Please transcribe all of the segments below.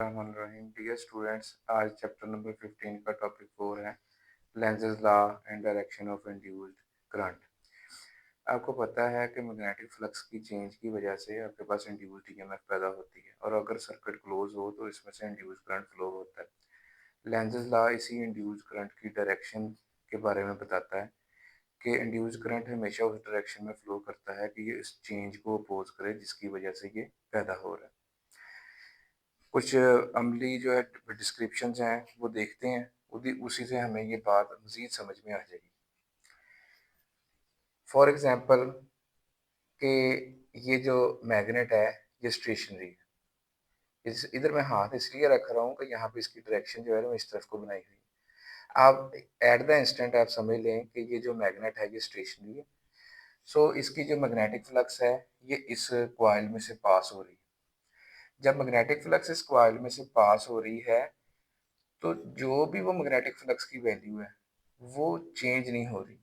रहीम dear students, आज chapter number 15 का topic 4 है Lenz's law and direction of induced current. आपको पता है कि मैग्नेटिक फ्लक्स की चेंज की वजह से आपके पास इंड्यूस्ड ईएमएफ पैदा होती है और अगर सर्किट क्लोज हो तो इसमें से इंड्यूस्ड करंट फ्लो होता है। लेंजेस लॉ इसी इंड्यूस्ड करंट की डायरेक्शन के बारे में बताता है कि इंड्यूस्ड करंट हमेशा उस डायरेक्शन में फ्लो करता है कि ये इस चेंज को अपोज करे जिसकी वजह से ये पैदा हो रहा है। कुछ अमली जो है डिस्क्रिप्शंस हैं वो देखते हैं, उसी से हमें ये बात मज़ीद समझ में आ जाएगी। फॉर एग्ज़ाम्पल कि ये जो मैग्नेट है ये स्टेशनरी है। इस इधर मैं हाथ इसलिए रख रहा हूँ कि यहाँ पे इसकी डायरेक्शन जो है ना इस तरफ को बनाई हुई है। आप एट द इंस्टेंट आप समझ लें कि ये जो मैग्नेट है ये स्टेशनरी है। सो इसकी जो मैग्नेटिक फ्लक्स है ये इस कॉइल में से पास हो रही है। जब मैग्नेटिक फ्लक्स इस कॉइल में से पास हो रही है तो जो भी वो मैग्नेटिक फ्लक्स की वैल्यू है वो चेंज नहीं हो रही।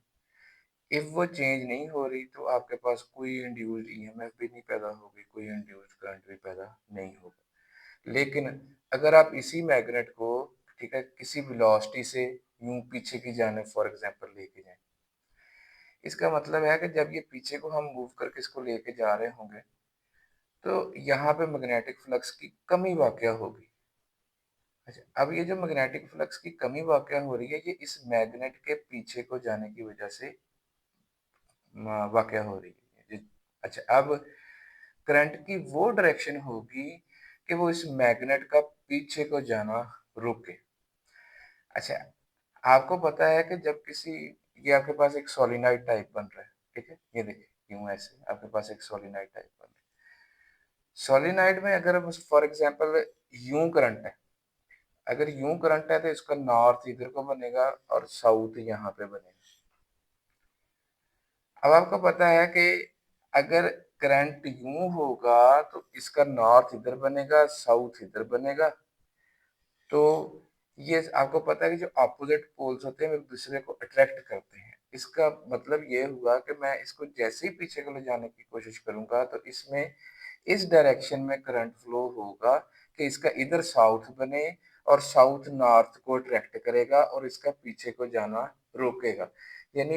इफ वो चेंज नहीं हो रही तो आपके पास कोई इंड्यूस्ड ईएमएफ भी नहीं पैदा होगी, कोई इंड्यूस्ड करंट भी पैदा नहीं होगा। लेकिन अगर आप इसी मैग्नेट को ठीक है किसी वेलोसिटी से यूं पीछे की जाने फॉर एग्जांपल लेके जाएं, इसका मतलब है कि जब ये पीछे को हम मूव करके इसको लेके जा रहे होंगे तो यहाँ पे मैग्नेटिक फ्लक्स की कमी वाकया होगी। अच्छा, अब ये जो मैग्नेटिक फ्लक्स की कमी वाकया हो रही है ये इस मैग्नेट के पीछे को जाने की वजह से वाकया हो रही है अच्छा, अब करंट की वो डायरेक्शन होगी कि वो इस मैग्नेट का पीछे को जाना रोके। अच्छा, आपको पता है कि जब किसी ये आपके पास एक सोलिनॉइड टाइप बन रहा है, ठीक है, ये देखिए यूं ऐसे आपके पास एक सोलिनॉइड टाइप बन रहा है। सोलिनॉइड में अगर फॉर एग्जांपल यूं करंट है, अगर यूं करंट है तो इसका नॉर्थ इधर को बनेगा और साउथ यहाँ पे बनेगा। अब आपको पता है कि अगर करंट यूं होगा तो इसका नॉर्थ इधर बनेगा, साउथ इधर बनेगा। तो ये आपको पता है कि जो अपोजिट पोल्स होते हैं वो एक दूसरे को अट्रैक्ट करते हैं। इसका मतलब ये हुआ कि मैं इसको जैसे ही पीछे को ले जाने की कोशिश करूंगा तो इसमें इस डायरेक्शन में करंट फ्लो होगा कि इसका इधर साउथ बने और साउथ नॉर्थ को अट्रैक्ट करेगा और इसका पीछे को जाना रोकेगा। यानी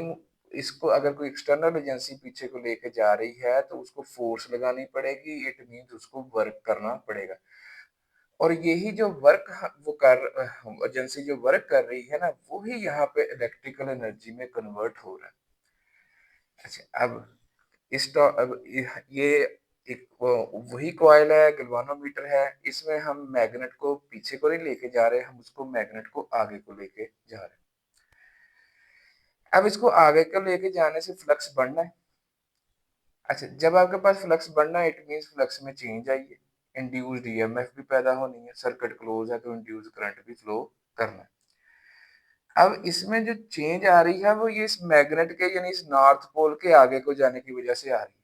इसको अगर कोई एक्सटर्नल एजेंसी पीछे को लेके जा रही है तो उसको फोर्स लगानी पड़ेगी, इट मीन्स उसको वर्क करना पड़ेगा। और यही जो वर्क वो कर एजेंसी जो वर्क कर रही है ना वही यहाँ पे इलेक्ट्रिकल एनर्जी में कन्वर्ट हो रहा है। अच्छा, अब अब ये एक वही कॉइल है, गैल्वानोमीटर है। इसमें हम मैग्नेट को पीछे को नहीं लेके जा रहे, हम उसको मैग्नेट को आगे को लेके जा रहे हैं। अब इसको आगे को लेके जाने से फ्लक्स बढ़ना है। अच्छा, जब आपके पास फ्लक्स बढ़ना है इट मींस फ्लक्स में चेंज आई है, इंड्यूस्ड ईएमएफ भी पैदा होनी है, सर्किट क्लोज है तो इंड्यूस्ड करंट भी फ्लो करना है। अब इसमें जो चेंज आ रही है वो ये इस मैग्नेट के यानी इस नॉर्थ पोल के आगे को जाने की वजह से आ रही है।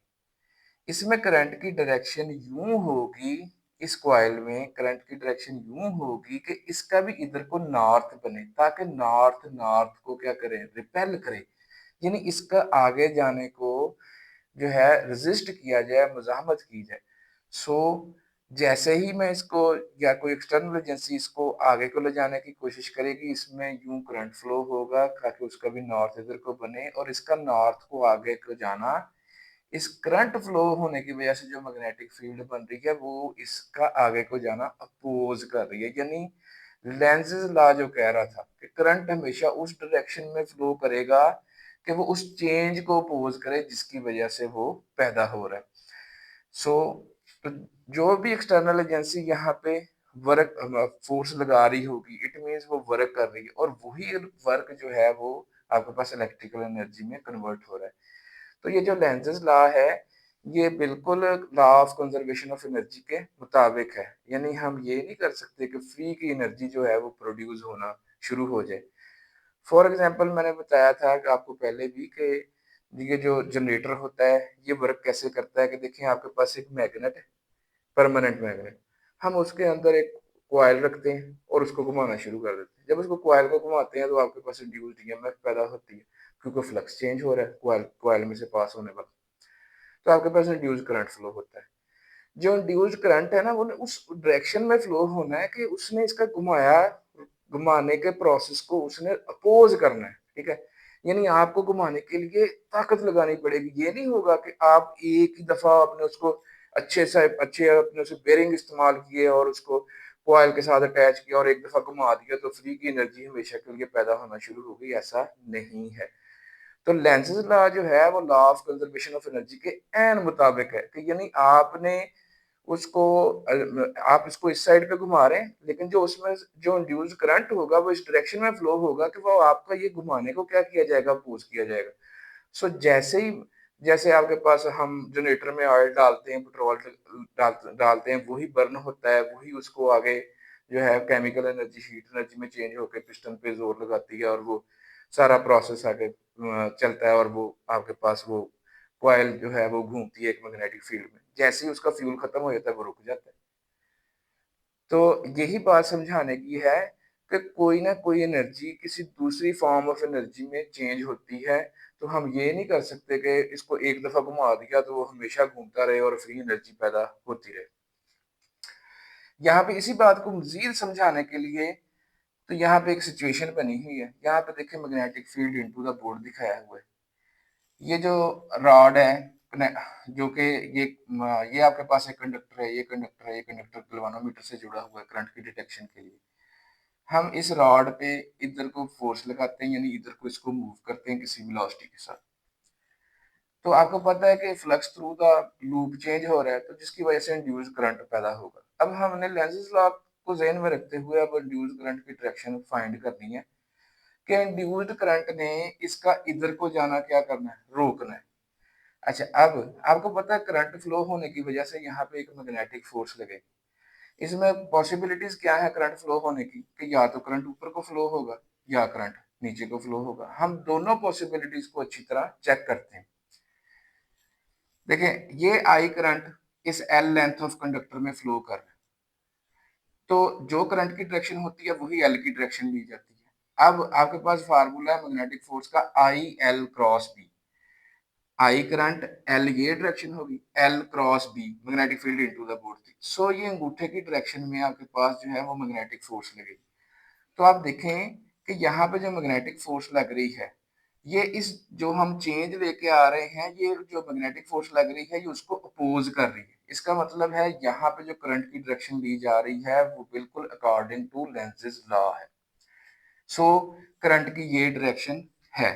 इसमें करंट की डायरेक्शन यूं होगी, इस कॉइल में करंट की डायरेक्शन यूं होगी कि इसका भी इधर को नॉर्थ बने ताकि नॉर्थ नॉर्थ को क्या करे, रिपेल करे, यानी इसका आगे जाने को जो है रेजिस्ट किया जाए, मुजाहमत की जाए। सो जैसे ही मैं इसको या कोई एक्सटर्नल एजेंसी इसको आगे को ले जाने की कोशिश करेगी इसमें यूं करंट फ्लो होगा ताकि उसका भी नॉर्थ इधर को बने और इसका नॉर्थ को आगे को जाना, इस करंट फ्लो होने की वजह से जो मैग्नेटिक फील्ड बन रही है वो इसका आगे को जाना अपोज कर रही है। यानी लेंज़ेस लॉ जो कह रहा था कि करंट हमेशा उस डायरेक्शन में फ्लो करेगा कि वो उस चेंज को अपोज करे जिसकी वजह से वो पैदा हो रहा है। सो तो जो भी एक्सटर्नल एजेंसी यहाँ पे वर्क फोर्स लगा रही होगी इट मीन्स वो वर्क कर रही है और वही वर्क जो है वो आपके पास इलेक्ट्रिकल एनर्जी में कन्वर्ट हो रहा है। तो ये जो लेंजेस लॉ है ये बिल्कुल law of conservation of energy के मुताबिक है। यानी हम ये नहीं कर सकते कि फ्री की एनर्जी जो है वो प्रोड्यूस होना शुरू हो जाए। फॉर एग्जांपल मैंने बताया था कि आपको पहले भी कि ये जो जनरेटर होता है ये वर्क कैसे करता है कि देखिए आपके पास एक मैग्नेट है, परमानेंट मैग्नेट, हम उसके अंदर एक कॉइल रखते हैं और उसको घुमाना शुरू कर देते हैं। जब उसको कॉइल को घुमाते हैं तो आपके पास इंड्यूस्ड ईएमएफ पैदा होती है क्योंकि फ्लक्स चेंज हो रहा है कॉइल कॉइल में से पास होने पर, तो आपके पास इंड्यूस्ड करंट फ्लो होता है। जो इंड्यूस्ड करंट है ना वो उस डायरेक्शन में फ्लो होना है कि उसने इसका घुमाने के प्रोसेस को उसने अपोज करना है, ठीक है। यानी आपको घुमाने के लिए ताकत लगानी पड़ेगी। ये नहीं होगा कि आप एक ही दफा आपने उसको अच्छे अपने उसे बेरिंग इस्तेमाल किए और उसको कॉइल के साथ अटैच किया और एक दफा घुमा दिया तो फ्री की एनर्जी हमेशा के लिए पैदा होना शुरू हो गई, ऐसा नहीं है। तो लेंज़ेज़ लॉ जो है वो law of conservation of energy के ऐन मुताबिक है कि यानी आपने उसको आप इसको इस साइड पे घुमा रहे हैं, लेकिन जो उसमें जो इंड्यूस्ड करंट होगा वो इस डायरेक्शन में फ्लो होगा कि वो आपका ये घुमाने को क्या किया जाएगा, अपोज किया जाएगा। सो जैसे आपके पास हम जनरेटर में ऑयल डालते हैं, पेट्रोल डालते हैं, वही बर्न होता है, वही उसको आगे जो है केमिकल एनर्जी हीट एनर्जी में चेंज होकर पिस्टन पे जोर लगाती है और वो सारा प्रोसेस आगे चलता है और वो आपके पास वो कॉइल जो है वो घूमती है एक मैग्नेटिक फील्ड में। जैसे ही उसका फ्यूल खत्म हो जाता है वो रुक जाता है। तो यही बात समझाने की है कि कोई ना कोई एनर्जी किसी दूसरी फॉर्म ऑफ एनर्जी में चेंज होती है। तो हम ये नहीं कर सकते कि इसको एक दफा घुमा दिया तो वो हमेशा घूमता रहे और फ्री एनर्जी पैदा होती रहे। यहाँ पे इसी बात को मजीद समझाने के लिए तो यहाँ पे एक सिचुएशन बनी हुई है। यहाँ पे देखिए magnetic field into the board दिखाया हुआ है। ये जो रॉड है जो कि ये आपके पास एक कंडक्टर है, ये कंडक्टर है, ये कंडक्टर गैल्वानोमीटर से जुड़ा हुआ है करंट की डिटेक्शन के लिए। हम इस रॉड पे इधर को फोर्स लगाते हैं, यानी इधर को इसको मूव करते हैं किसी वेलोसिटी के साथ। तो आपको पता है कि flux through the loop change हो रहा है, तो जिसकी वजह से इंड्यूस्ड करंट पैदा होगा। अब हमने लेंज़ेज़ लॉ को ज़हन में रखते हुए अब इंड्यूस्ड करंट की डायरेक्शन फाइंड करनी है कि इंड्यूस्ड करंट ने इसका इधर को जाना क्या करना है, रोकना है। अच्छा, अब आपको पता है करंट फ्लो होने की वजह से यहाँ पे एक मैग्नेटिक फोर्स लगेगी। इसमें पॉसिबिलिटीज क्या है करंट फ्लो होने की कि या तो करंट ऊपर को फ्लो होगा या करंट नीचे को फ्लो होगा। हम दोनों पॉसिबिलिटीज को अच्छी तरह चेक करते हैं। देखें, ये आई करंट इस एल लेंथ ऑफ कंडक्टर में फ्लो कर रहा है, तो जो करंट की डायरेक्शन होती है वही एल की डायरेक्शन ली जाती है। अब आपके पास फार्मूला है मैग्नेटिक फोर्स का I L cross B. I current L ये डायरेक्शन होगी, L cross B magnetic field into the board थी। सो ये अंगूठे की डायरेक्शन में आपके पास जो है वो मैग्नेटिक फोर्स लगेगी। तो आप देखें कि यहाँ पे जो मैग्नेटिक फोर्स लग रही है, ये इस जो हम चेंज लेके आ रहे हैं, ये जो मैग्नेटिक फोर्स लग रही है ये उसको अपोज कर रही है। इसका मतलब है यहाँ पे जो करंट की डायरेक्शन ली जा रही है वो बिल्कुल अकॉर्डिंग टू लेंज़ेज़ लॉ है। सो करंट की ये डायरेक्शन है।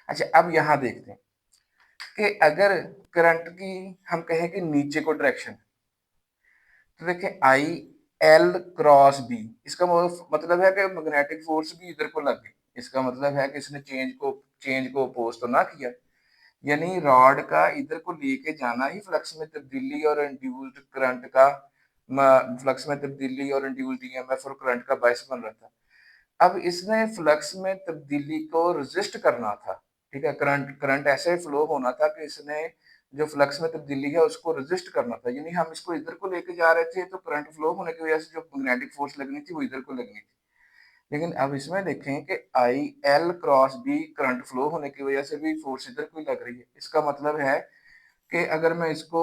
अच्छा, अब यहाँ देखते हैं कि अगर करंट की हम कहें कि नीचे को डायरेक्शन, तो देखिए आई एल क्रॉस बी, इसका मतलब है कि मैग्नेटिक फोर्स भी इधर को लग गई। इसका मतलब है कि इसने चेंज को अपोज तो ना किया, यानी रॉड का इधर को लेके जाना ही फ्लक्स में तब्दीली और इंड्यूस्ड करंट का फ्लक्स में तब्दीली और इंड्यूस्ड ईएमएफ और करंट का बायस बन रहा था। अब इसने फ्लक्स में तब्दीली को रेजिस्ट करना था, ठीक है। करंट करंट ऐसे फ्लो होना था कि इसने जो फ्लक्स में तब्दीली है उसको रेजिस्ट करना था, यानी हम इसको इधर को लेके जा रहे थे तो करंट फ्लो होने की वजह से जो मैग्नेटिक फोर्स लगनी थी वो इधर को लगनी थी। लेकिन अब इसमें देखें कि I L cross B current flow होने की वजह से भी फोर्स इधर को लग रही है। इसका मतलब है कि अगर मैं इसको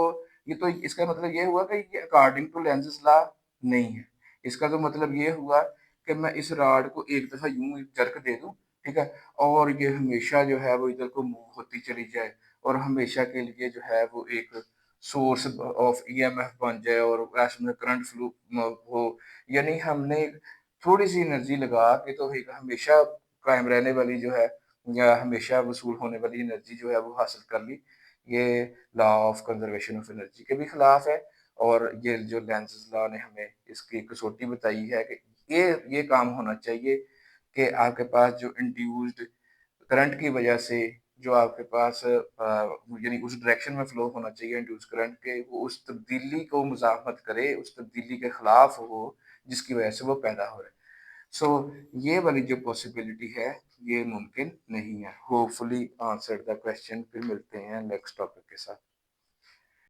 ये तो इसका मतलब ये हुआ कि ये अकॉर्डिंग टू लेंज़ेज़ लॉ नहीं है। इसका तो मतलब ये हुआ कि मैं इस रॉड को एक दफ़ा यूँ जर्क दे दूँ, ठीक है? और ये हमेशा जो है वो इधर को मूव होती चली जाए और हमेशा के लिए जो है वो एक सोर्स ऑफ ईएमएफ बन जाए और उसमें करंट फ्लो हो। यानी हमने थोड़ी-सी एनर्जी लगा के तो एक हमेशा कायम रहने वाली जो है या हमेशा वसूल होने वाली एनर्जी जो है वो हासिल कर ली। ये law of conservation of energy के भी खिलाफ है और ये जो लेंज़ेज़ लॉ ने हमें इसकी कसौटी बताई है कि ये काम होना चाहिए कि आपके पास जो इंड्यूस्ड करंट की वजह से जो आपके पास यानी उस डायरेक्शन में फ्लो होना चाहिए इंड्यूस्ड करंट के, वो उस तब्दीली को मुज़ाहमत करे, उस तब्दीली के खिलाफ हो जिसकी वजह से वो पैदा हो रहा है। सो ये वाली जो पॉसिबिलिटी है ये मुमकिन नहीं है। Hopefully answered the question. फिर मिलते हैं नेक्स्ट टॉपिक के साथ।